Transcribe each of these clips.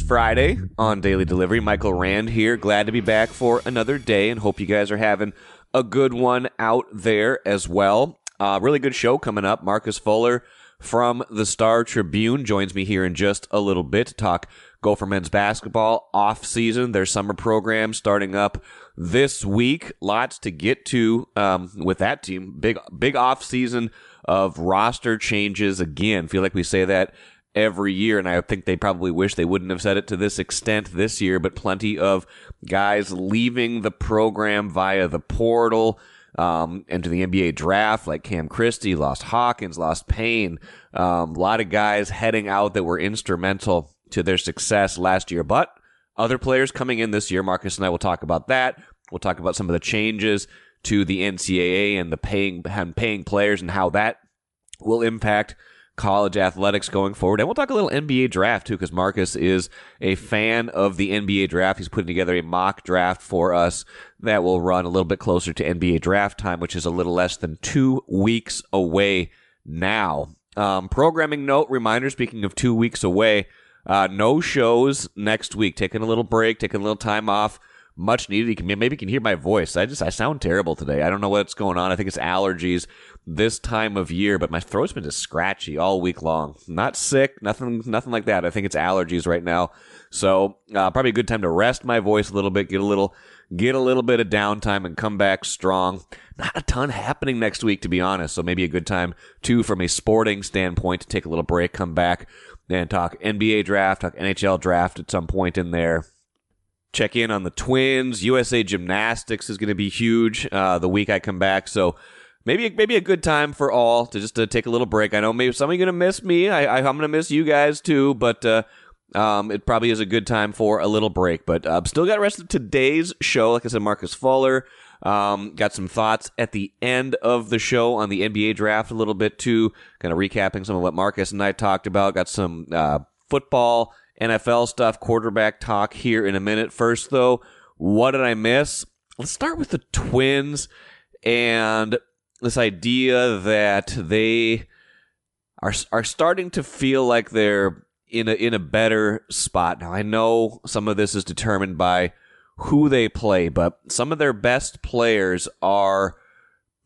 Friday on Daily Delivery. Michael Rand here. Glad to be back for another day and hope you guys are having a good one out there as well. Really good show coming up. Marcus Fuller from the Star Tribune joins me here in just a little bit to talk Gopher men's basketball off season. Their summer program starting up this week. Lots to get to with that team. Big off season of roster changes again. Feel like we say that every year, and I think they probably wish they wouldn't have said it to this extent this year, but plenty of guys leaving the program via the portal into the NBA draft, like Cam Christie, lost Hawkins, lost Payne. A lot of guys heading out that were instrumental to their success last year, but other players coming in this year. Marcus and I will talk about that. We'll talk about some of the changes to the NCAA and the paying players and how that will impact college athletics going forward. And we'll talk a little NBA draft, too, because Marcus is a fan of the NBA draft. He's putting together a mock draft for us that will run a little bit closer to NBA draft time, which is a little less than 2 weeks away now. Programming note, reminder, speaking of 2 weeks away, no shows next week. Taking a little break, taking a little time off. Much needed. Maybe you can hear my voice. I sound terrible today. I don't know what's going on. I think it's allergies this time of year, but my throat's been just scratchy all week long. Not sick, nothing like that. I think it's allergies right now. So probably a good time to rest my voice a little bit, get a little bit of downtime, and come back strong. Not a ton happening next week, to be honest. So maybe a good time too, from a sporting standpoint, to take a little break, come back, and talk NBA draft, talk NHL draft at some point in there. Check in on the Twins. USA Gymnastics is going to be huge the week I come back. So maybe a good time for all to just take a little break. I know maybe some of you are going to miss me. I'm going to miss you guys too, but it probably is a good time for a little break. But still got the rest of today's show. Like I said, Marcus Fuller. Got some thoughts at the end of the show on the NBA draft a little bit too. Kind of recapping some of what Marcus and I talked about. Got some football, NFL stuff, quarterback talk here in a minute. First, though, what did I miss? Let's start with the Twins and this idea that they are starting to feel like they're in a better spot. Now, I know some of this is determined by who they play, but some of their best players are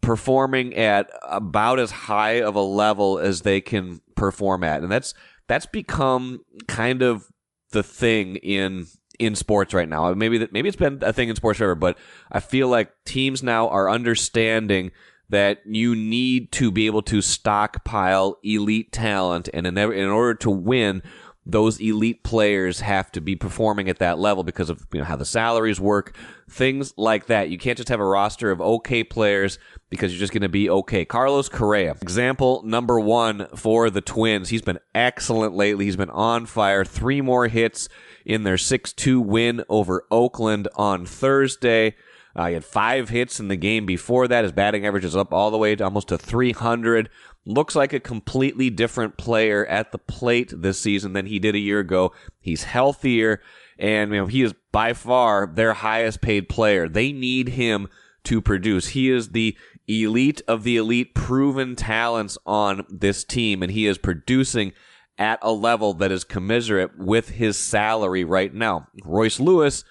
performing at about as high of a level as they can perform at, and that's become kind of the thing in sports right now. Maybe it's been a thing in sports forever, but I feel like teams now are understanding that you need to be able to stockpile elite talent, and in order to win, those elite players have to be performing at that level because of how the salaries work, things like that. You can't just have a roster of okay players because you're just going to be okay. Carlos Correa, example number one for the Twins. He's been excellent lately. He's been on fire. 3 more hits in their 6-2 win over Oakland on Thursday. He had 5 hits in the game before that. His batting average is up all the way to almost to 300. Looks like a completely different player at the plate this season than he did a year ago. He's healthier, and he is by far their highest paid player. They need him to produce. He is the elite of the elite, proven talents on this team, and he is producing at a level that is commensurate with his salary right now. Royce Lewis,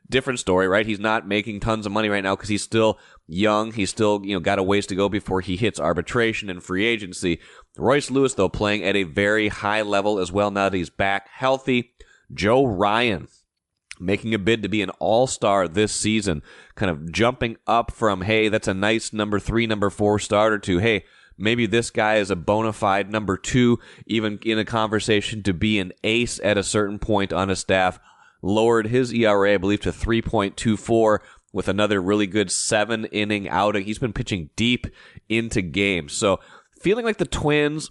different story, right? He's not making tons of money right now because he's still young. He's still, got a ways to go before he hits arbitration and free agency. Royce Lewis, though, playing at a very high level as well now that he's back healthy. Joe Ryan making a bid to be an all-star this season, kind of jumping up from, hey, that's a nice number 3, number 4 starter to, hey, maybe this guy is a bona fide number 2, even in a conversation to be an ace at a certain point on a staff. Lowered his ERA, I believe, to 3.24 with another really good 7-inning outing. He's been pitching deep into games. So feeling like the Twins,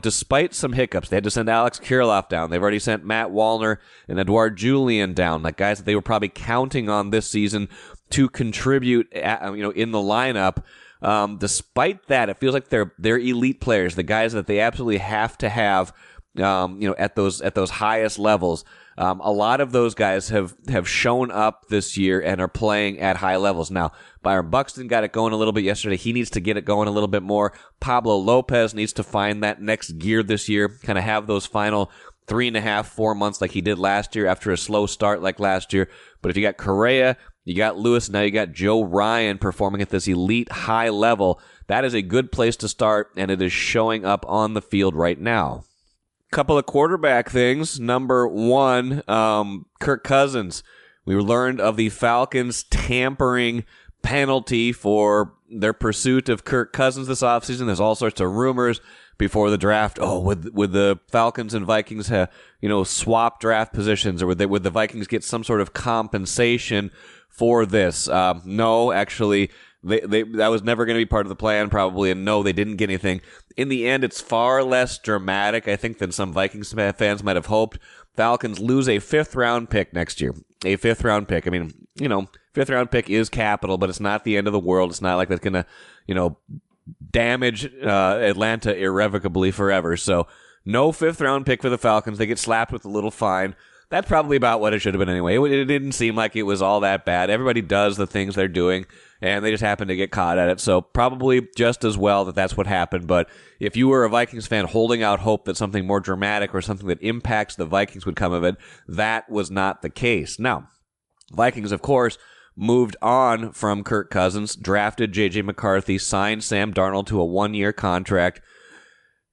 despite some hiccups, they had to send Alex Kirilloff down. They've already sent Matt Wallner and Edouard Julien down, like guys that they were probably counting on this season to contribute, in the lineup. Despite that, it feels like they're elite players, the guys that they absolutely have to have, at those highest levels. A lot of those guys have shown up this year and are playing at high levels. Now, Byron Buxton got it going a little bit yesterday. He needs to get it going a little bit more. Pablo Lopez needs to find that next gear this year, kind of have those final 3.5, 4 months like he did last year after a slow start like last year. But if you got Correa, you got Lewis, now you got Joe Ryan performing at this elite high level, that is a good place to start, and it is showing up on the field right now. Couple of quarterback things. Number one, Kirk Cousins. We learned of the Falcons' tampering penalty for their pursuit of Kirk Cousins this offseason. There's all sorts of rumors before the draft. Oh, would the Falcons and Vikings swap draft positions, or would the Vikings get some sort of compensation for this? No, actually, that was never going to be part of the plan, probably, and no, they didn't get anything. In the end, it's far less dramatic, I think, than some Vikings fans might have hoped. Falcons lose a 5th-round pick next year. A 5th-round pick. I mean, 5th-round pick is capital, but it's not the end of the world. It's not like that's going to, damage Atlanta irrevocably forever. So no 5th-round pick for the Falcons. They get slapped with a little fine. That's probably about what it should have been anyway. It didn't seem like it was all that bad. Everybody does the things they're doing, and they just happen to get caught at it. So probably just as well that that's what happened. But if you were a Vikings fan holding out hope that something more dramatic or something that impacts the Vikings would come of it, that was not the case. Now, Vikings, of course, moved on from Kirk Cousins, drafted J.J. McCarthy, signed Sam Darnold to a 1-year contract.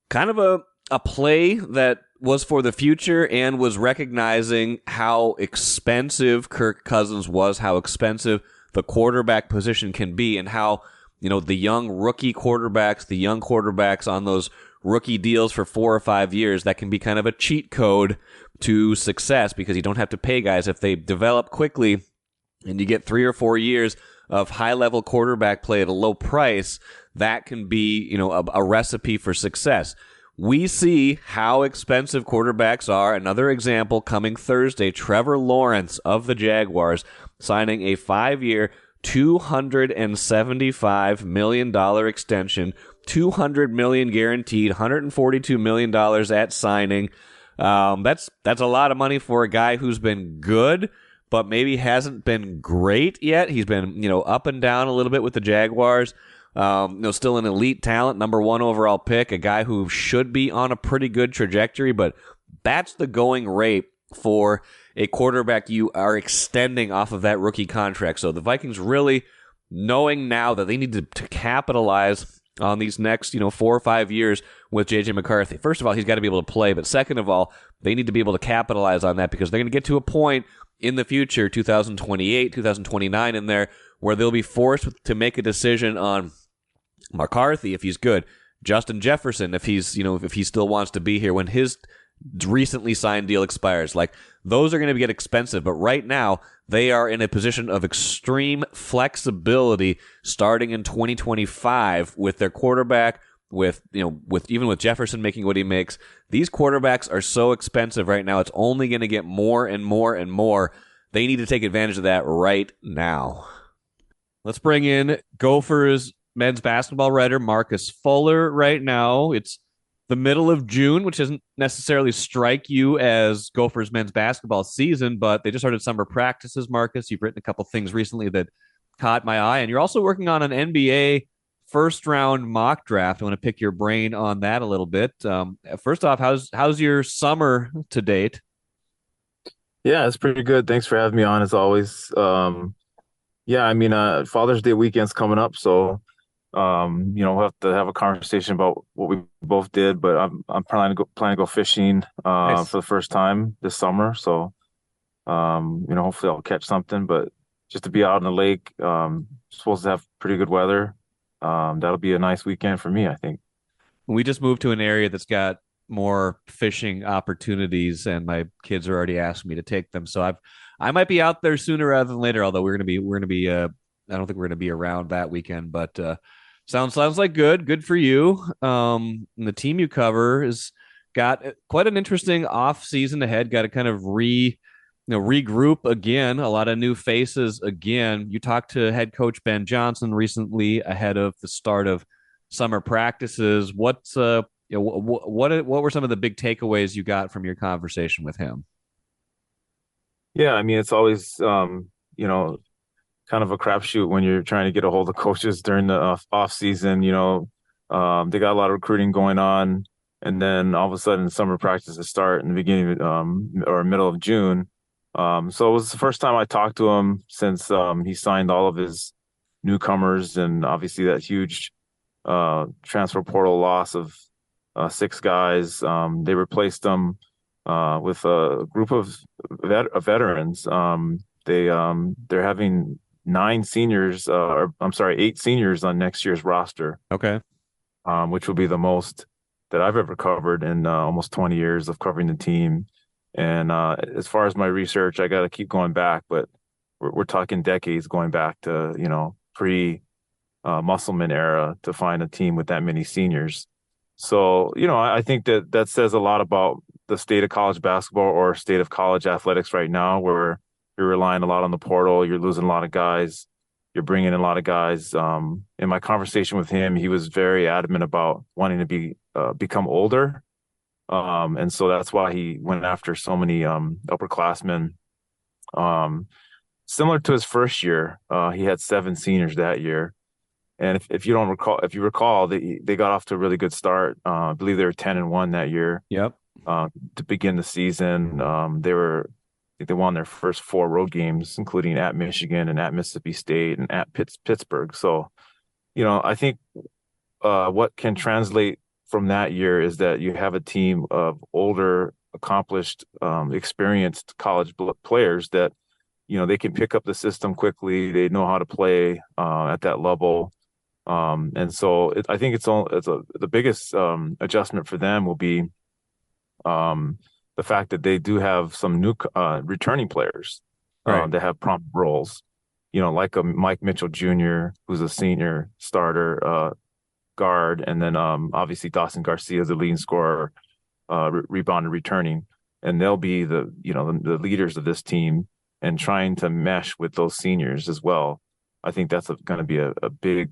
Kind of a play that was for the future and was recognizing how expensive Kirk Cousins was, how expensive the quarterback position can be, and how, the young rookie quarterbacks, the young quarterbacks on those rookie deals for 4 or 5 years, that can be kind of a cheat code to success because you don't have to pay guys. If they develop quickly and you get 3 or 4 years of high-level quarterback play at a low price, that can be, a recipe for success. We see how expensive quarterbacks are. Another example coming Thursday, Trevor Lawrence of the Jaguars signing a 5-year, $275 million extension, $200 million guaranteed, $142 million at signing. That's a lot of money for a guy who's been good, but maybe hasn't been great yet. He's been, up and down a little bit with the Jaguars. Still an elite talent, number 1 overall pick, a guy who should be on a pretty good trajectory, but that's the going rate for a quarterback you are extending off of that rookie contract. So the Vikings really knowing now that they need to capitalize on these next, 4 or 5 years with J.J. McCarthy. First of all, he's got to be able to play, but second of all, they need to be able to capitalize on that because they're going to get to a point in the future, 2028, 2029 in there, where they'll be forced to make a decision on McCarthy if he's good, Justin Jefferson if he's if he still wants to be here when his recently signed deal expires. Like, those are going to get expensive, but right now they are in a position of extreme flexibility starting in 2025 with their quarterback, with Jefferson making what he makes. These quarterbacks are so expensive right now. It's only going to get more and more and more. They need to take advantage of that right now. Let's bring in Gophers men's basketball writer Marcus Fuller right now. It's the middle of June, which doesn't necessarily strike you as Gophers men's basketball season, but they just started summer practices, Marcus. You've written a couple things recently that caught my eye, and you're also working on an NBA first-round mock draft. I want to pick your brain on that a little bit. First off, how's your summer to date? Yeah, it's pretty good. Thanks for having me on, as always. Father's Day weekend's coming up, so we'll have to have a conversation about what we both did. But I'm planning to go fishing Nice. for the first time this summer. So hopefully I'll catch something. But just to be out on the lake, supposed to have pretty good weather. That'll be a nice weekend for me, I think. We just moved to an area that's got more fishing opportunities, and my kids are already asking me to take them. So I might be out there sooner rather than later. Although we're gonna be I don't think we're gonna be around that weekend, but sounds like good for you. The team you cover has got quite an interesting off season ahead. Got to kind of regroup again. A lot of new faces again. You talked to head coach Ben Johnson recently ahead of the start of summer practices. What were some of the big takeaways you got from your conversation with him? Yeah, I mean, it's always kind of a crapshoot when you're trying to get a hold of coaches during the off season. They got a lot of recruiting going on. and then all of a sudden summer practices start in the beginning or middle of June. So it was the first time I talked to him since he signed all of his newcomers, and obviously that huge transfer portal loss of six guys. They replaced them with a group of veterans. They're having nine seniors, or I'm sorry, eight seniors on next year's roster, Okay. which will be the most that I've ever covered in almost 20 years of covering the team. And as far as my research, I got to keep going back, but we're talking decades going back to, pre Musselman era to find a team with that many seniors. So, I think that that says a lot about the state of college basketball or state of college athletics right now, where you're relying a lot on the portal, you're losing a lot of guys, you're bringing in a lot of guys. In my conversation with him, he was very adamant about wanting to become older, and so that's why he went after so many upperclassmen. Um, Similar to his first year, he had seven seniors that year. And if you don't recall, if you recall, they got off to a really good start. I believe they were 10-1 that year Yep. to begin the season. I think they won their first four road games, including at Michigan and at Mississippi State and at Pittsburgh. So, I think what can translate from that year is that you have a team of older, accomplished, experienced college players that, they can pick up the system quickly. They know how to play at that level. And so I think the biggest adjustment for them will be um, the fact that they do have some new returning players Right. that have prominent roles. Like a Mike Mitchell Jr., who's a senior starter guard, and then obviously Dawson Garcia is the leading scorer, rebounder, returning, and they'll be the leaders of this team and trying to mesh with those seniors as well. I think that's going to be a big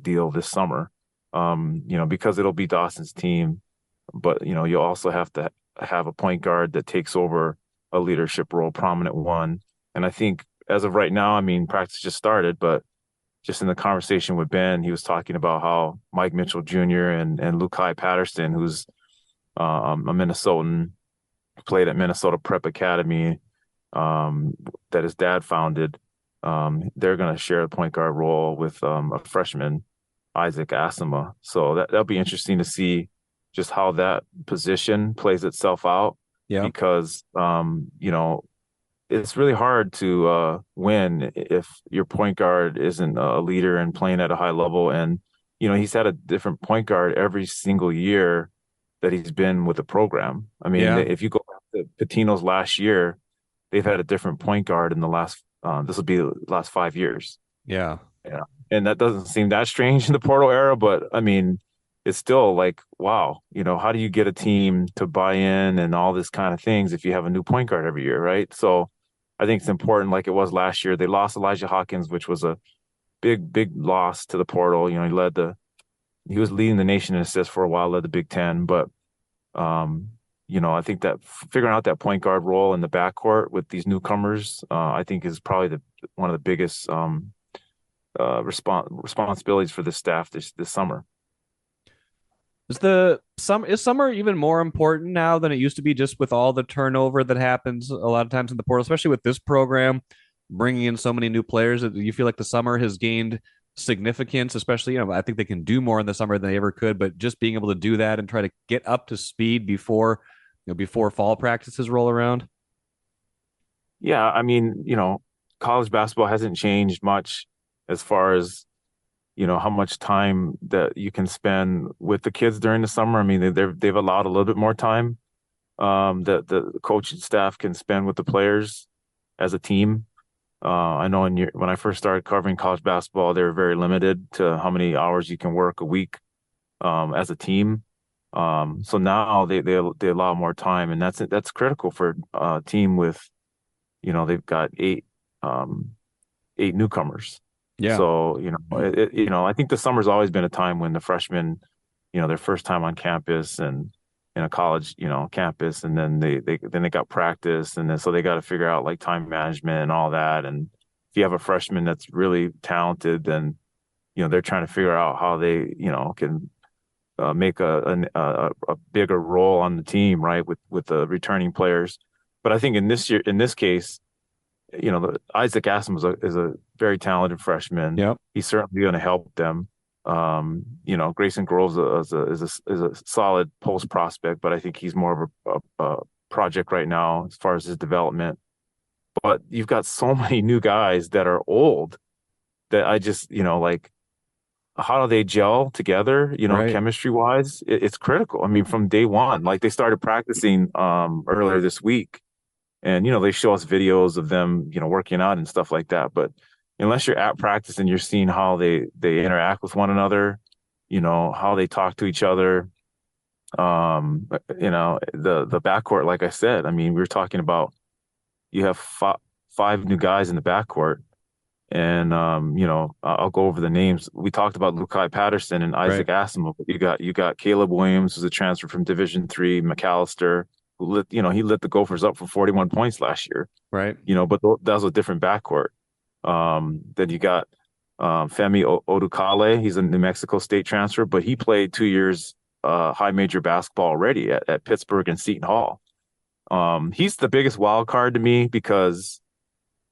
deal this summer. Because it'll be Dawson's team, but you'll also have to have a point guard that takes over a leadership role, prominent one. And I think as of right now, I mean, practice just started, but just in the conversation with Ben, he was talking about how Mike Mitchell Jr. and Lukai Patterson, who's a Minnesotan, played at Minnesota Prep Academy, that his dad founded. They're going to share a point guard role with a freshman, Isaac Asima. So that'll be interesting to see just how that position plays itself out Yeah. because, it's really hard to win if your point guard isn't a leader and playing at a high level. And, he's had a different point guard every single year that he's been with the program. I mean, Yeah. if you go back to Patino's last year, they've had a different point guard in the this will be the last 5 years. Yeah. Yeah. And that doesn't seem that strange in the portal era, but I mean, it's still like, wow, how do you get a team to buy in and all this kind of things if you have a new point guard every year, right? So I think it's important, like it was last year. They lost Elijah Hawkins, which was a big loss to the portal. He was leading the nation in assists for a while, led the Big Ten, but um, I think that figuring out that point guard role in the backcourt with these newcomers, I think is probably one of the biggest responsibilities for the staff this summer. Is summer even more important now than it used to be, just with all the turnover that happens a lot of times in the portal, especially with this program bringing in so many new players? Do you feel like the summer has gained significance, especially, I think they can do more in the summer than they ever could, but just being able to do that and try to get up to speed before fall practices roll around? Yeah, I mean, college basketball hasn't changed much as far as how much time that you can spend with the kids during the summer. I mean, they've allowed a little bit more time that the coaching staff can spend with the players as a team. I know when I first started covering college basketball, they were very limited to how many hours you can work a week as a team. So now they allow more time, and that's critical for a team with they've got eight newcomers. Yeah. So, I think the summer's always been a time when the freshmen, their first time on campus and in a college, campus, and then they got practice, and then so they got to figure out like time management and all that. And if you have a freshman that's really talented, then they're trying to figure out how they can make a bigger role on the team, right, with the returning players. But I think in this case, Isaac Assam is a very talented freshman. Yep. He's certainly going to help them. Grayson Groves is a solid post prospect, but I think he's more of a project right now as far as his development. But you've got so many new guys that are old that I just, like how do they gel together, Right. chemistry wise? It's critical. I mean, from day one, like they started practicing earlier this week, and they show us videos of them, working out and stuff like that. But unless you're at practice and you're seeing how they interact with one another, how they talk to each other, the backcourt, like I said, I mean, we were talking about you have five new guys in the backcourt. And I'll go over the names. We talked about Lukai Patterson and Right. Isaac Asimov. You got Caleb Williams, who's a transfer from Division III, McAllister, he lit the Gophers up for 41 points last year. Right. But that was a different backcourt. Then you got Femi Odukale. He's a New Mexico State transfer, but he played 2 years high major basketball already at Pittsburgh and Seton Hall. He's the biggest wild card to me because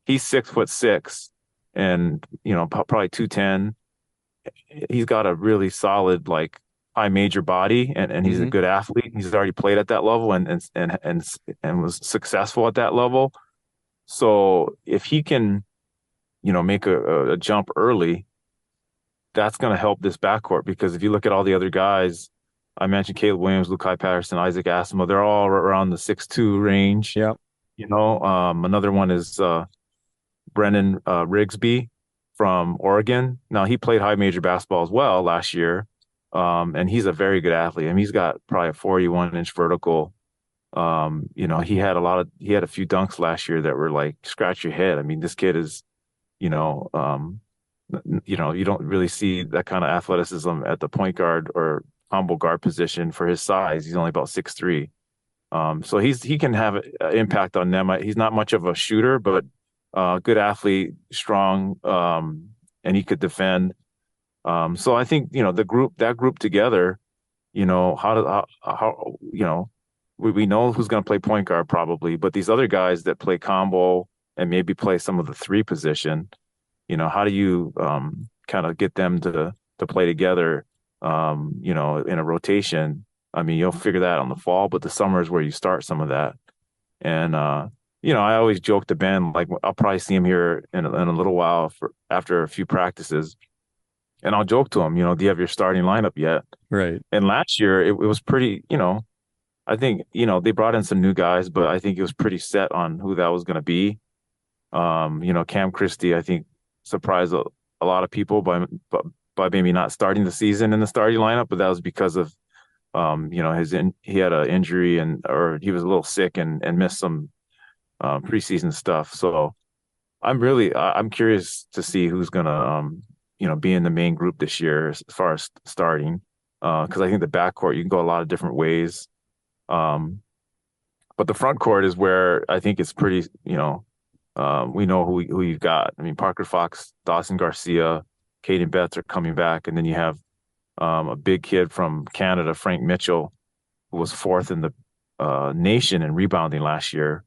he's 6'6" and probably 210. He's got a really solid like high major body, and he's a Hmm. good athlete. He's already played at that level and was successful at that level. So if he can make a jump early, that's going to help this backcourt, because if you look at all the other guys, I mentioned Caleb Williams, Lukai Patterson, Isaac Asimo, they're all around the 6'2" range. Yep. Another one is Brennan Rigsby from Oregon. Now he played high major basketball as well last year, and he's a very good athlete. I mean, he's got probably a 41-inch vertical. He had a few dunks last year that were like scratch your head. I mean, this kid is, you know, um, you don't really see that kind of athleticism at the point guard or combo guard position for his size. He's only about 6'3". So he can have an impact on them. He's not much of a shooter, but good athlete, strong, and he could defend. So I think that group together, we know who's going to play point guard probably, but these other guys that play combo and maybe play some of the three position, how do you kind of get them to play together, in a rotation? I mean, you'll figure that out in the fall, but the summer is where you start some of that. And I always joke to Ben, like I'll probably see him here in a little while after a few practices, and I'll joke to him, do you have your starting lineup yet? Right. And last year it was pretty, I think, they brought in some new guys, but I think it was pretty set on who that was going to be. Cam Christie, I think, surprised a lot of people by maybe not starting the season in the starting lineup, but that was because of he had an injury or he was a little sick and missed some preseason stuff. So I'm curious to see who's gonna be in the main group this year as far as starting, because I think the backcourt you can go a lot of different ways. Um, but the front court is where I think it's pretty, we know who you've got. I mean, Parker Fox, Dawson Garcia, Caden Betts are coming back, and then you have a big kid from Canada, Frank Mitchell, who was fourth in the nation in rebounding last year,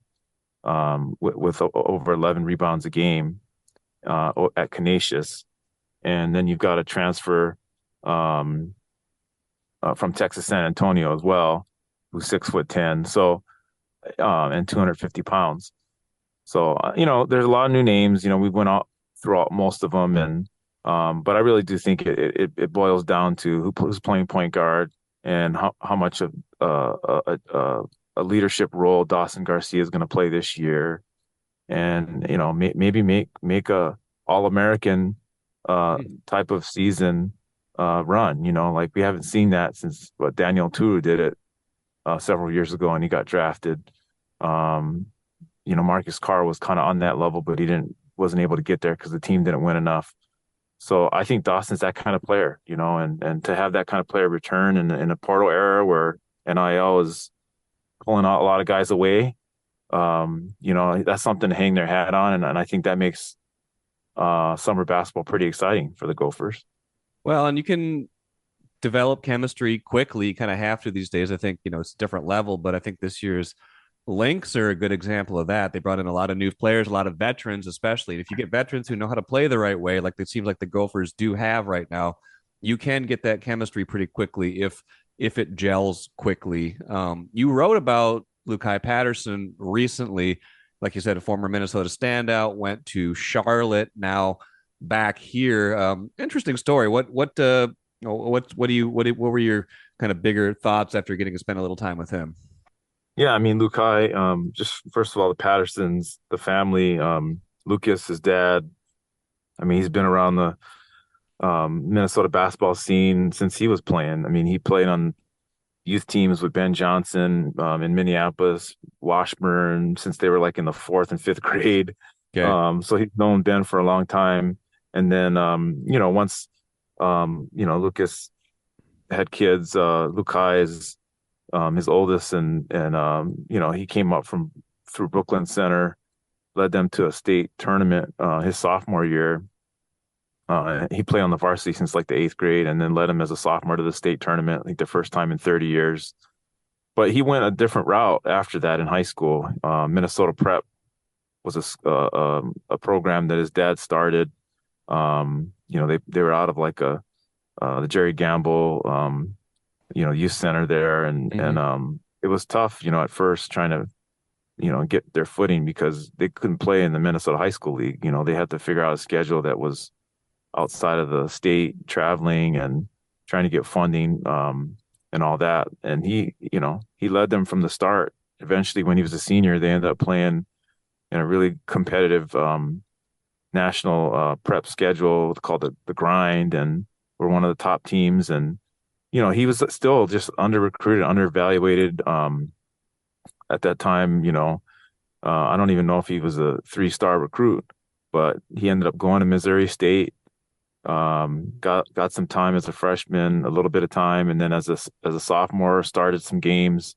with over 11 rebounds a game at Canisius. And then you've got a transfer from Texas San Antonio as well, who's 6'10", so and 250 pounds. So there's a lot of new names. We went out throughout most of them, and but I really do think it boils down to who's playing point guard and how much of a leadership role Dawson Garcia is going to play this year, and maybe make a All-American type of season run. Like we haven't seen that since Daniel Turu did it several years ago, and he got drafted. Marcus Carr was kind of on that level, but he wasn't able to get there because the team didn't win enough. So I think Dawson's that kind of player, and to have that kind of player return in a portal era where NIL is pulling out a lot of guys away, that's something to hang their hat on, and I think that makes summer basketball pretty exciting for the Gophers. Well, and you can develop chemistry quickly. You kind of have to these days. I think, it's a different level, but I think this year's Lynx are a good example of that. They brought in a lot of new players, a lot of veterans, especially. And if you get veterans who know how to play the right way, like it seems like the Gophers do have right now, you can get that chemistry pretty quickly if it gels quickly. You wrote about Lukai Patterson recently, like you said, a former Minnesota standout, went to Charlotte, now back here. Interesting story. What were your kind of bigger thoughts after getting to spend a little time with him? Yeah, I mean, Lukai, just first of all, the Pattersons, the family, Lucas, his dad. I mean, he's been around the Minnesota basketball scene since he was playing. I mean, he played on youth teams with Ben Johnson in Minneapolis, Washburn, since they were like in the fourth and fifth grade. Okay. So he's known Ben for a long time. And then, once, Lucas had kids, Lukai is his oldest, and he came up from through Brooklyn Center, led them to a state tournament his sophomore year. He played on the varsity since like the eighth grade, and then led him as a sophomore to the state tournament, like the first time in 30 years. But he went a different route after that in high school. Minnesota Prep was a program that his dad started. They were out of like the Jerry Gamble youth center there, and Mm-hmm. it was tough, at first trying to get their footing because they couldn't play in the Minnesota High School League. They had to figure out a schedule that was outside of the state, traveling and trying to get funding and all that. And he led them from the start. Eventually, when he was a senior, they ended up playing in a really competitive national prep schedule called the Grind, and we're one of the top teams. And he was still just under recruited, under evaluated at that time. I don't even know if he was a three-star recruit, but he ended up going to Missouri State. Got some time as a freshman, a little bit of time, and then as a sophomore, started some games.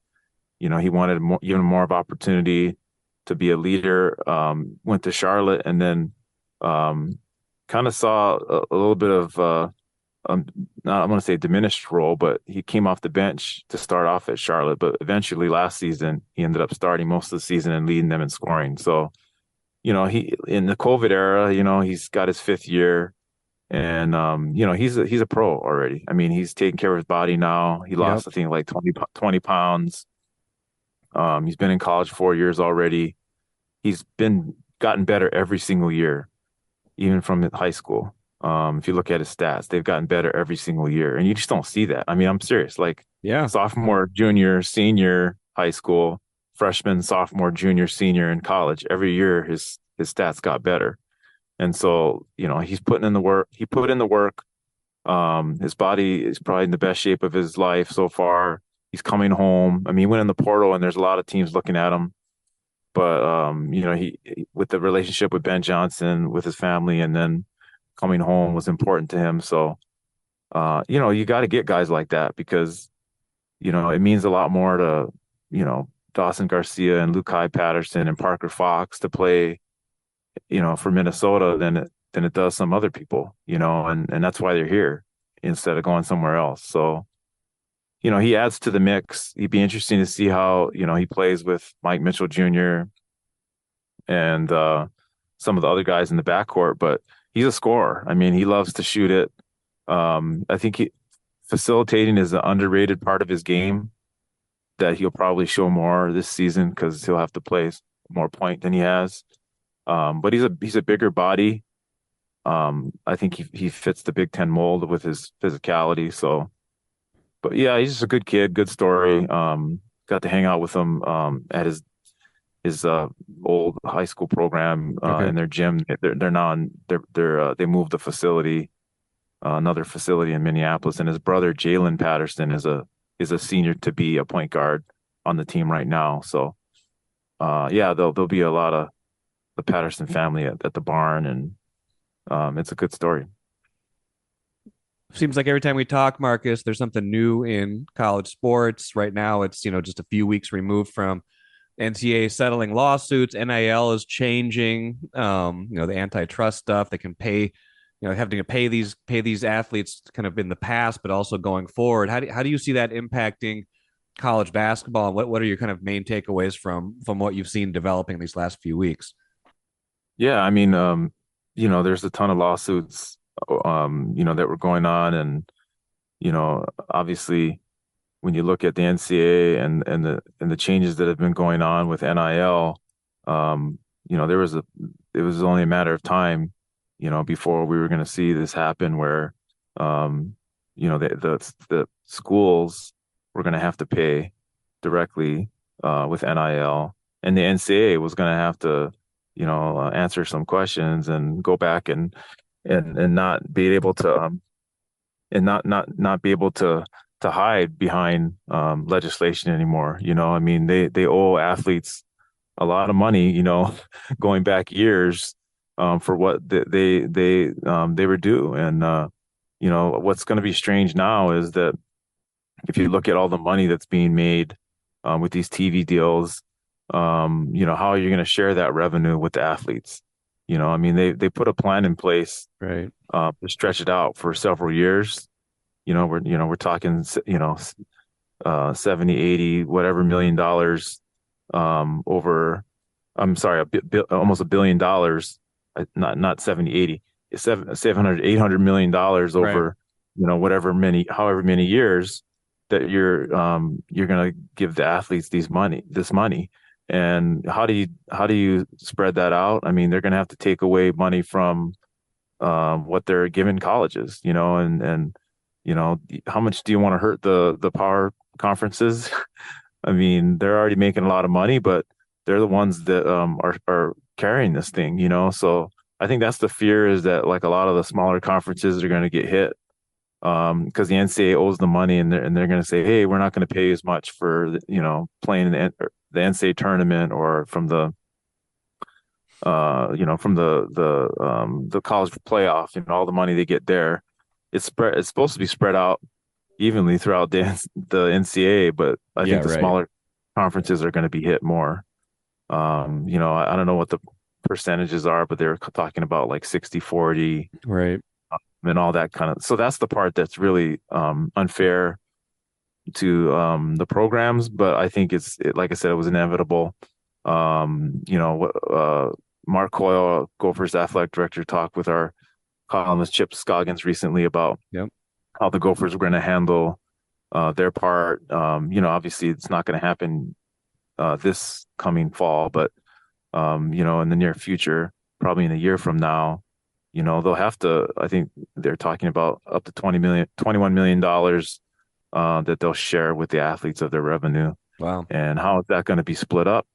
He wanted even more of opportunity to be a leader. Went to Charlotte, and then kind of saw a little bit of not I want to say diminished role, but he came off the bench to start off at Charlotte. But eventually, last season, he ended up starting most of the season and leading them in scoring. So, he in the COVID era, he's got his fifth year. And he's a pro already. I mean, he's taking care of his body now. He Yep. lost, I think, like 20 pounds. He's been in college 4 years already. He's been gotten better every single year, even from high school. If you look at his stats, they've gotten better every single year, and you just don't see that. I mean, I'm serious. Like Yeah. sophomore, junior, senior, high school, freshman, sophomore, junior, senior in college, every year his stats got better. And so, he's putting in the work. He put in the work. His body is probably in the best shape of his life so far. He's coming home. I mean, he went in the portal, and there's a lot of teams looking at him. But he with the relationship with Ben Johnson, with his family, and then coming home was important to him. So, you got to get guys like that because it means a lot more to Dawson Garcia and Lukai Patterson and Parker Fox to play for Minnesota than it does some other people, and that's why they're here instead of going somewhere else. So, he adds to the mix. He'd be interesting to see how, he plays with Mike Mitchell Jr. and some of the other guys in the backcourt, but he's a scorer. I mean, he loves to shoot it. I think facilitating is an underrated part of his game that he'll probably show more this season because he'll have to play more point than he has. But he's a bigger body. I think he fits the Big Ten mold with his physicality. So, but yeah, he's just a good kid, good story. Got to hang out with him at his old high school program Okay. in their gym. They're now they moved the facility, another facility in Minneapolis, and his brother Jalen Patterson is a senior to be a point guard on the team right now. So, yeah, there'll be a lot of the Patterson family at the barn, and it's a good story. Seems like every time we talk, Marcus, there's something new in college sports. Right now, it's just a few weeks removed from NCAA settling lawsuits. NIL is changing. The antitrust stuff. They can pay having to pay these athletes kind of in the past, but also going forward. How do you see that impacting college basketball, and what are your kind of main takeaways from what you've seen developing these last few weeks? Yeah, I mean, there's a ton of lawsuits, that were going on, and obviously, when you look at the NCAA and the changes that have been going on with NIL, um, there was it was only a matter of time, before we were going to see this happen, where, um, the schools were going to have to pay directly with NIL, and the NCAA was going to have to, answer some questions and go back and not be able to not be able to hide behind legislation anymore. I mean, they owe athletes a lot of money, going back years, for what they were due. And what's going to be strange now is that if you look at all the money that's being made with these TV deals, how are you going to share that revenue with the athletes? I mean, they put a plan in place Right. to stretch it out for several years. We're talking, 70, 80, whatever $1 million, over, I'm sorry, almost $1 billion, not 70, 80, it's 700, $800 million Right. over, however many years that you're going to give the athletes this money. And how do you spread that out? I mean, they're going to have to take away money from what they're giving colleges, and how much do you want to hurt the power conferences? I mean, they're already making a lot of money, but they're the ones that are carrying this thing, So I think that's the fear, is that, like, a lot of the smaller conferences are going to get hit, because the NCAA owes the money, and they're going to say, hey, we're not going to pay as much for playing in the NCAA tournament, or from the college playoff, all the money they get there. It's supposed to be spread out evenly throughout the NCAA, but I Yeah. think the Right. smaller conferences are going to be hit more. I don't know what the percentages are, but they're talking about like 60-40 Right. and all that kind of. So that's the part that's really unfair to the programs, but I think like I said, it was inevitable. Mark Coyle, Gophers athletic director, talked with our columnist Chip Scoggins recently about Yep. how the Gophers were going to handle their part. Obviously, it's not going to happen this coming fall, but in the near future, probably in a year from now, they'll have to. I think they're talking about up to 21 million dollars that they'll share with the athletes of their revenue. Wow. And how is that going to be split up?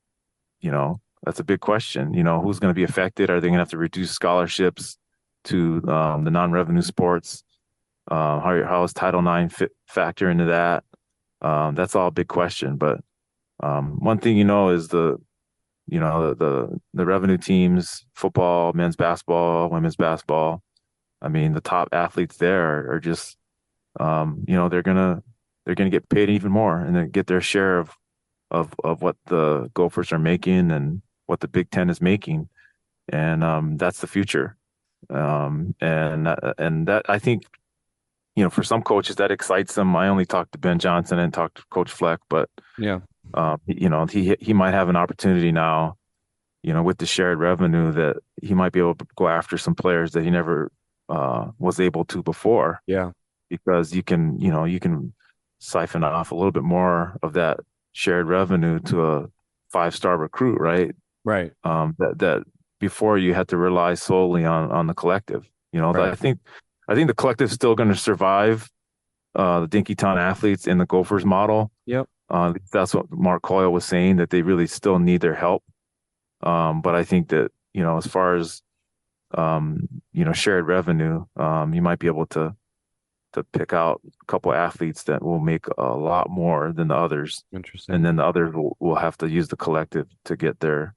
That's a big question. Who's going to be affected? Are they going to have to reduce scholarships to the non-revenue sports? How is Title IX factor into that? That's all a big question. But one thing is the revenue teams, football, men's basketball, women's basketball. I mean, the top athletes there are just they're gonna get paid even more, and then get their share of what the Gophers are making and what the Big Ten is making, and that's the future. And that I think, for some coaches that excites them. I only talked to Ben Johnson and talked to Coach Fleck, but Yeah. he might have an opportunity now, with the shared revenue, that he might be able to go after some players that he never was able to before, Yeah. because you can siphon off a little bit more of that shared revenue to a five-star recruit, right? Right. That before you had to rely solely on the collective. Right. I think the collective's still going to survive the Dinkytown athletes in the Gophers model. Yep. That's what Mark Coyle was saying, that they really still need their help. But I think that, as far as shared revenue, you might be able to pick out a couple athletes that will make a lot more than the others, and Interesting. then the others will have to use the collective to get their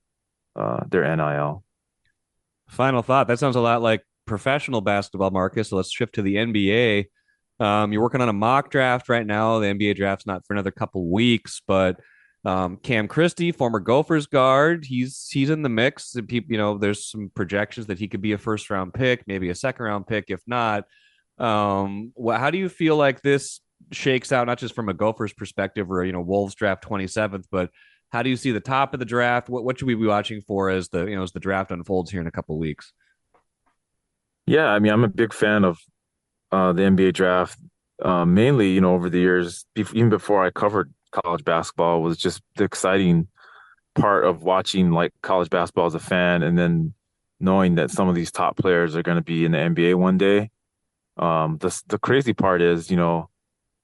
NIL. Final thought. That sounds a lot like professional basketball, Marcus. So let's shift to the NBA. You're working on a mock draft right now. The NBA draft's not for another couple weeks, but Cam Christie, former Gophers guard, he's in the mix. People, there's some projections that he could be a first round pick, maybe a second round pick, if not. How do you feel like this shakes out, not just from a Gophers perspective or Wolves draft 27th, but how do you see the top of the draft? What should we be watching for as the draft unfolds here in a couple of weeks? Yeah, I mean, I'm a big fan of the NBA draft. Mainly, over the years, even before I covered college basketball, was just the exciting part of watching like college basketball as a fan, and then knowing that some of these top players are going to be in the NBA one day. The crazy part is,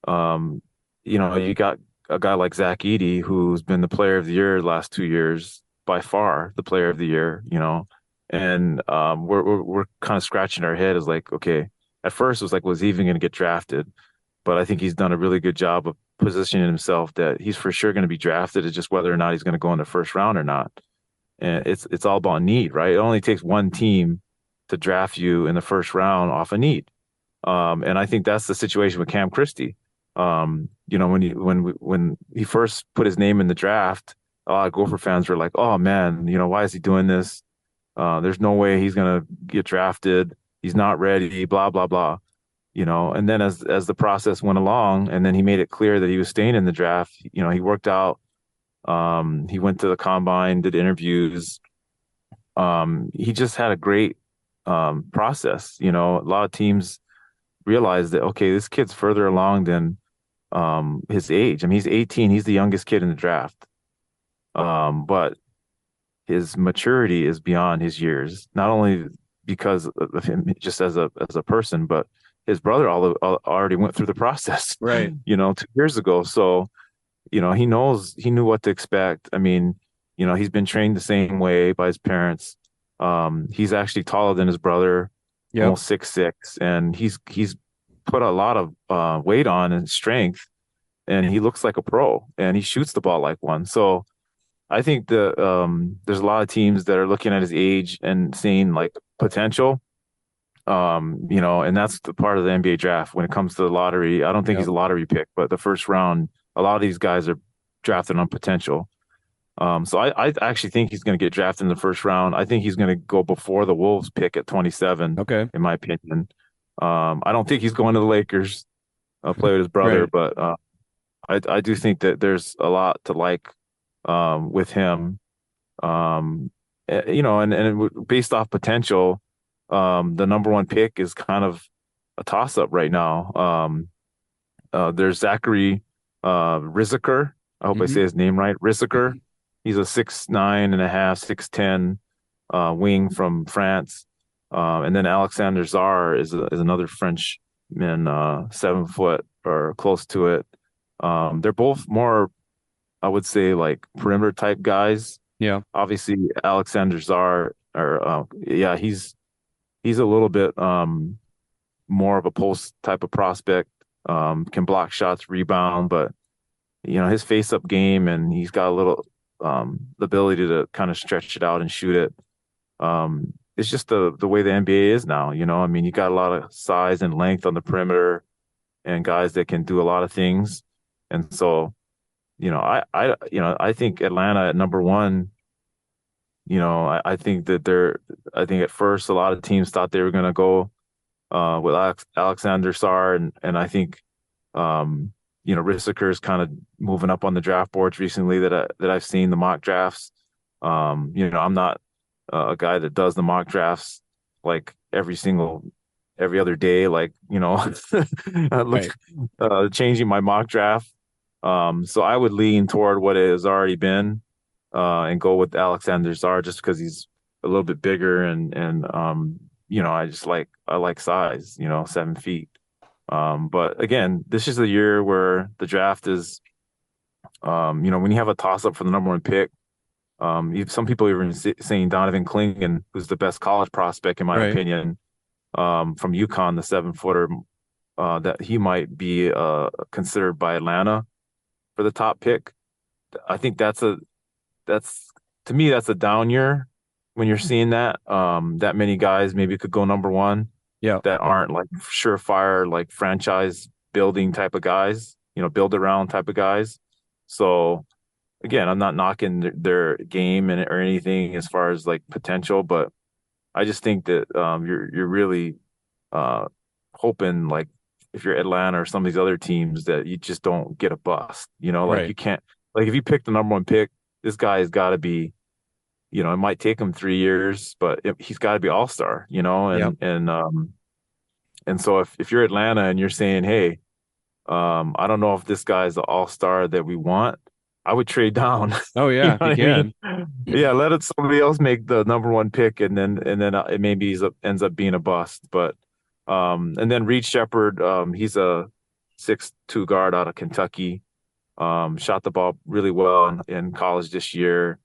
um, you got a guy like Zach Edey, who's been the player of the year the last 2 years, by far the player of the year, and we're kind of scratching our head as like, okay, at first it was like, was he even going to get drafted? But I think he's done a really good job of positioning himself that he's for sure going to be drafted. It's just whether or not he's going to go in the first round or not. And it's all about need, right? It only takes one team to draft you in the first round off a need. And I think that's the situation with Cam Christie. When he first put his name in the draft, a lot of Gopher fans were like, "Oh man, why is he doing this? There's no way he's gonna get drafted. He's not ready." Blah blah blah. And then as the process went along, and then he made it clear that he was staying in the draft. He worked out. He went to the combine, did interviews. He just had a great process. A lot of teams realized that, okay, this kid's further along than his age. I mean, he's 18. He's the youngest kid in the draft. But his maturity is beyond his years, not only because of him just as a person, but his brother already went through the process, Right. 2 years ago. So, he knew what to expect. I mean, he's been trained the same way by his parents. He's actually taller than his brother, Yep. almost 6'6", and he's put a lot of weight on and strength, and he looks like a pro, and he shoots the ball like one. So I think there's a lot of teams that are looking at his age and seeing like potential. And that's the part of the NBA draft when it comes to the lottery. I don't think Yep. he's a lottery pick, but the first round, a lot of these guys are drafted on potential. So I actually think he's going to get drafted in the first round. I think he's going to go before the Wolves pick at 27, Okay. in my opinion. I don't think he's going to the Lakers, play with his brother, Right. but I do think that there's a lot to like with him. And based off potential, the number one pick is kind of a toss up right now. There's Zachary Riziker. I hope I say Hmm. his name right. Riziker. He's a 6'9.5", 6'10" wing from France. And then Alexander Czar is another Frenchman, 7 foot or close to it. They're both more, I would say, like perimeter type guys. Yeah. Obviously, Alexander Czar, or yeah, he's a little bit more of a post type of prospect. Can block shots, rebound, but his face up game, and he's got a little the ability to kind of stretch it out and shoot it. It's just the way the NBA is now. I mean, you got a lot of size and length on the perimeter, and guys that can do a lot of things. And so, I think Atlanta at number one. I think that I think at first a lot of teams thought they were going to go with Alexander Sarr, and I think Rissiker is kind of moving up on the draft boards recently that I've seen the mock drafts. I'm not a guy that does the mock drafts like every other day, like I look Right. changing my mock draft. So I would lean toward what it has already been, and go with Alexander Czar just because he's a little bit bigger, and I like size, 7 feet. But again, this is a year where the draft is, when you have a toss up for the number one pick, some people are even saying Donovan Clingan, who's the best college prospect in my Right. opinion, from UConn, the 7 footer, that he might be considered by Atlanta for the top pick. I think that's to me that's a down year when you're seeing that many guys maybe could go number one Yeah. that aren't like surefire like franchise building type of guys, build around type of guys. So again, I'm not knocking their game or anything as far as like potential, but I just think that you're really uh, hoping like if you're Atlanta or some of these other teams that you just don't get a bust. Like Right. you can't like if you pick the number one pick, this guy has got to be. It might take him 3 years, but he's got to be all-star. Yep. And so if you're Atlanta and you're saying, hey, I don't know if this guy's the all-star that we want, I would trade down. Oh You know yeah, if what you I mean? can. Yeah, somebody else make the number one pick, and then it maybe ends up being a bust. But and then Reed Shepherd, he's a 6'2" guard out of Kentucky. Shot the ball really well in college this year.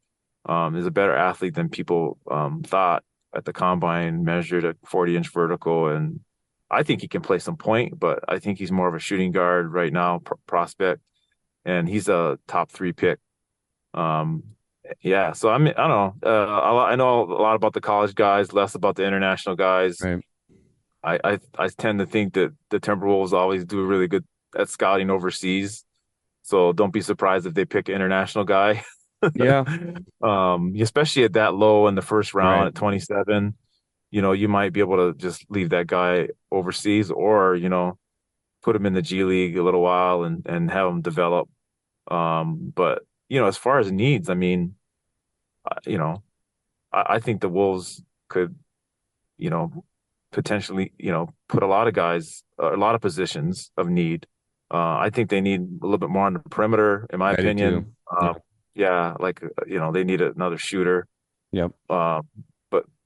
Is a better athlete than people thought at the combine, measured at 40-inch vertical, and I think he can play some point, but I think he's more of a shooting guard right now, prospect, and he's a top 3 pick. Um, yeah, so I mean, I don't know. I know a lot about the college guys, less about the international guys. Right. I tend to think that the Timberwolves always do really good at scouting overseas. So don't be surprised if they pick an international guy. Yeah. Especially at that low in the first round Right. at 27, you might be able to just leave that guy overseas or, put him in the G League a little while and have him develop. But, as far as needs, I mean, you know, I think the Wolves could, you know, potentially, put a lot of guys, a lot of positions of need. I think they need a little bit more on the perimeter, in my I do too. opinion. Yeah. Yeah, like they need another shooter. Yep. Uh,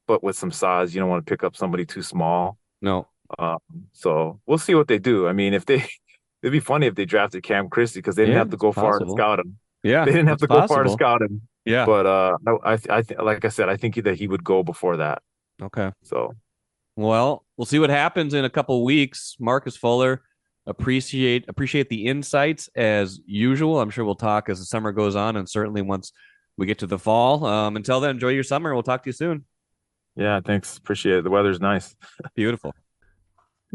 but with some size, you don't want to pick up somebody too small. No. Uh, so we'll see what they do. I mean, it'd be funny if they drafted Cam Christie because they didn't Yeah, have to it's go far to possible. scout him. Yeah, They didn't have it's to go far to possible. scout him. Yeah. But like I said, I think that he would go before that. Okay. So Well, we'll see what happens in a couple weeks. Marcus Fuller, appreciate the insights as usual. I'm sure we'll talk as the summer goes on, and certainly once we get to the fall. Until then, enjoy your summer. We'll talk to you soon. yeah, thanks. Appreciate it. The weather's nice. Beautiful.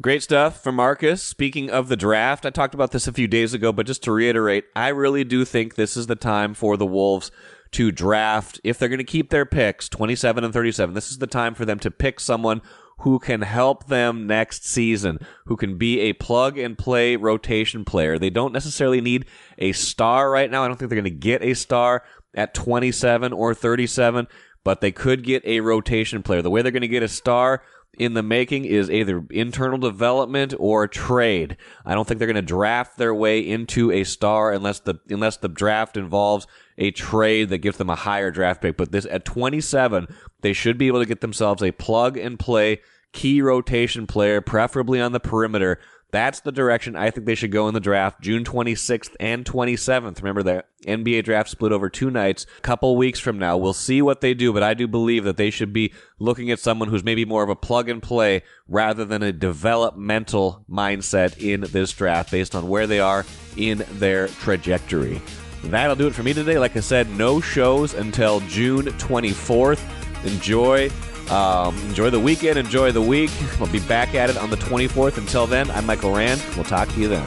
Great stuff from Marcus. Speaking of the draft, I talked about this a few days ago, but just to reiterate, I really do think this is the time for the Wolves to draft. If they're going to keep their picks, 27 and 37, this is the time for them to pick someone who can help them next season, who can be a plug-and-play rotation player. They don't necessarily need a star right now. I don't think they're going to get a star at 27 or 37, but they could get a rotation player. The way they're going to get a star in the making is either internal development or trade. I don't think they're going to draft their way into a star unless the draft involves a trade that gives them a higher draft pick. But this at 27, they should be able to get themselves a plug and play key rotation player, preferably on the perimeter. That's the direction I think they should go in the draft, June 26th and 27th. Remember, the NBA draft split over 2 nights. A couple weeks from now, we'll see what they do, but I do believe that they should be looking at someone who's maybe more of a plug-and-play rather than a developmental mindset in this draft based on where they are in their trajectory. That'll do it for me today. Like I said, no shows until June 24th. Enjoy the weekend. Enjoy the week. We'll be back at it on the 24th. Until then, I'm Michael Rand. We'll talk to you then.